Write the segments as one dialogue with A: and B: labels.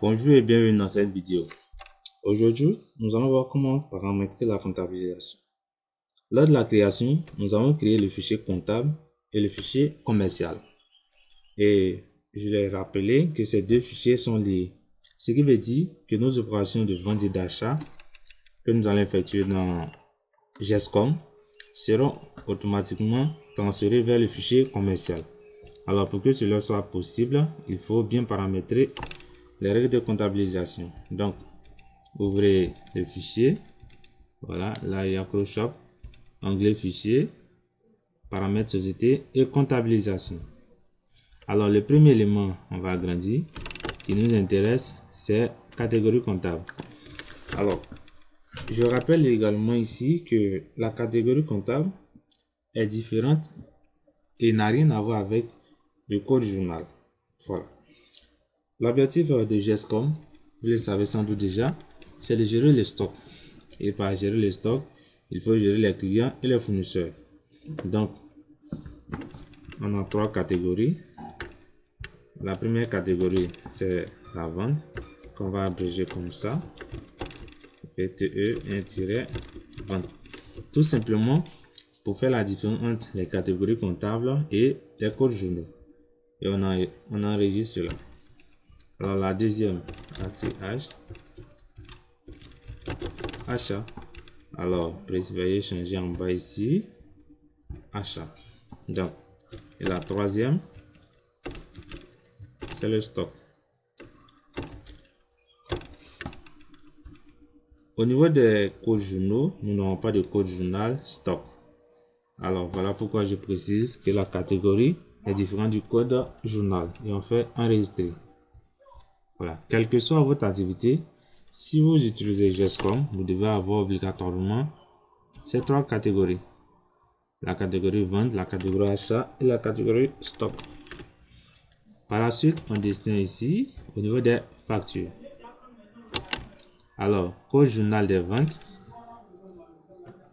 A: Bonjour et bienvenue dans cette vidéo. Aujourd'hui, nous allons voir comment paramétrer la comptabilisation. Lors de la création, nous avons créé le fichier comptable et le fichier commercial. Et je vais rappeler que ces deux fichiers sont liés. Ce qui veut dire que nos opérations de vente et d'achat que nous allons effectuer dans GESCOM seront automatiquement transférées vers le fichier commercial. Alors pour que cela soit possible, il faut bien paramétrer les règles de comptabilisation. Donc, ouvrez le fichier. Voilà, là il y a Acroshop, onglet fichier, paramètres société et comptabilisation. Alors, le premier élément, on va agrandir, qui nous intéresse, c'est catégorie comptable. Alors, je rappelle également ici que la catégorie comptable est différente et n'a rien à voir avec le code journal. Voilà. L'objectif de GESCOM, vous le savez sans doute déjà, c'est de gérer les stocks. Et pour gérer les stocks, il faut gérer les clients et les fournisseurs. Donc, on a trois catégories. La première catégorie, c'est la vente, qu'on va abréger comme ça. VTE1-vente. Tout simplement pour faire la différence entre les catégories comptables et les codes journaux. Et on enregistre cela. Alors la deuxième, ACH, achat. Alors, veuillez changer en bas ici, achat. Donc, et la troisième, c'est le stock. Au niveau des codes journaux, nous n'avons pas de code journal stock. Alors, voilà pourquoi je précise que la catégorie est différente du code journal. Et on fait enregistrer. Voilà. Quelle que soit votre activité, si vous utilisez GESCOM, vous devez avoir obligatoirement ces trois catégories. La catégorie vente, la catégorie achat et la catégorie stock. Par la suite, on destine ici au niveau des factures. Alors, code journal des ventes.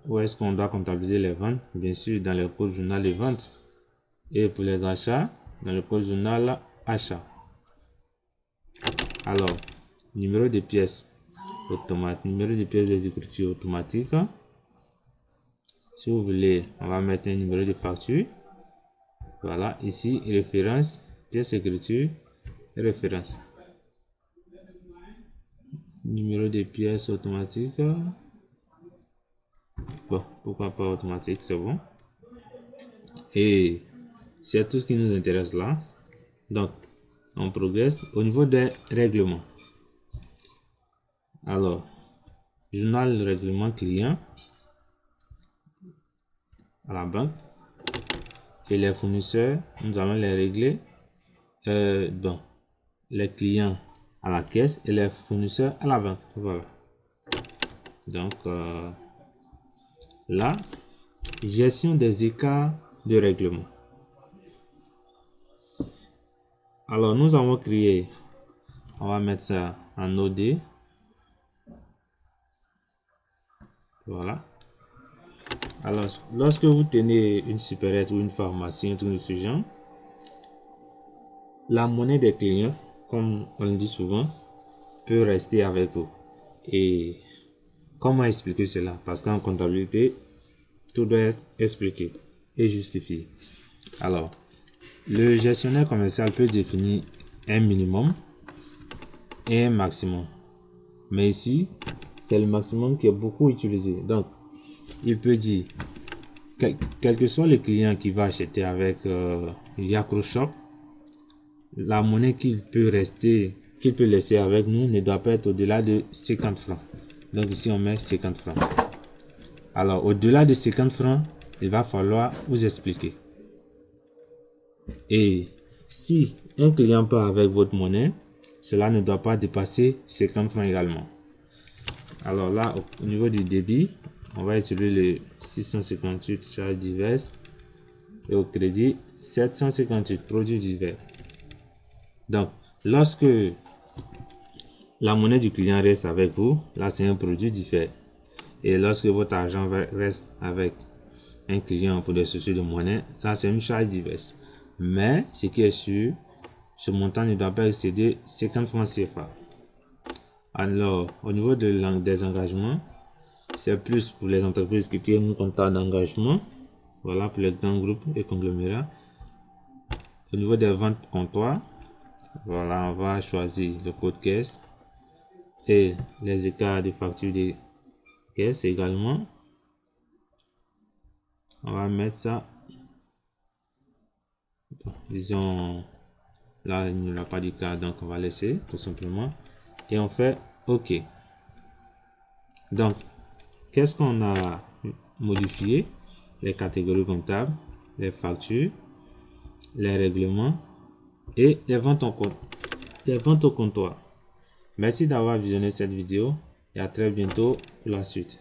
A: Où est-ce qu'on doit comptabiliser les ventes? Bien sûr, dans le code journal des ventes. Et pour les achats, dans le code journal achat. Alors, numéro de pièces automatique, numéro de pièces d'écriture automatique. Si vous voulez, on va mettre un numéro de facture. Voilà, ici, référence, pièce écriture, référence. Numéro de pièces automatique. Bon, pourquoi pas automatique, c'est bon. Et c'est tout ce qui nous intéresse là. Donc, on progresse au niveau des règlements. Alors, journal règlement client à la banque et les fournisseurs, nous allons les régler. Donc, les clients à la caisse et les fournisseurs à la banque. Voilà. Donc, là, gestion des écarts de règlement. Alors, nous avons créé, on va mettre ça en OD. Voilà. Alors, lorsque vous tenez une supérette ou une pharmacie, un truc de ce genre, la monnaie des clients, comme on le dit souvent, peut rester avec vous. Et comment expliquer cela? Parce qu'en comptabilité, tout doit être expliqué et justifié. Alors, le gestionnaire commercial peut définir un minimum et un maximum. Mais ici, c'est le maximum qui est beaucoup utilisé. Donc, il peut dire, quel que soit le client qui va acheter avec Acroshop, la monnaie qu'il peut laisser avec nous ne doit pas être au-delà de 50 francs. Donc ici, on met 50 francs. Alors, au-delà de 50 francs, il va falloir vous expliquer. Et si un client part avec votre monnaie, cela ne doit pas dépasser 50 francs également. Alors là, au niveau du débit, on va utiliser le 658 charges diverses et au crédit 758 produits divers. Donc, lorsque la monnaie du client reste avec vous, là c'est un produit différent. Et lorsque votre argent reste avec un client pour des soucis de monnaie, là c'est une charge diverse. Mais ce qui est sûr, ce montant ne doit pas excéder 50 francs CFA. Alors, au niveau des engagements, c'est plus pour les entreprises qui tiennent un contrat d'engagement. Voilà, pour les grands groupes et conglomérats. Au niveau des ventes comptoirs, voilà, on va choisir le code caisse et les écarts de facture de caisse également. On va mettre ça, disons, là il n'y a pas d'écart, donc on va laisser tout simplement et on fait OK. Donc, qu'est-ce qu'on a modifié? Les catégories comptables, les factures, les règlements et les ventes au comptoir. Merci d'avoir visionné cette vidéo et à très bientôt pour la suite.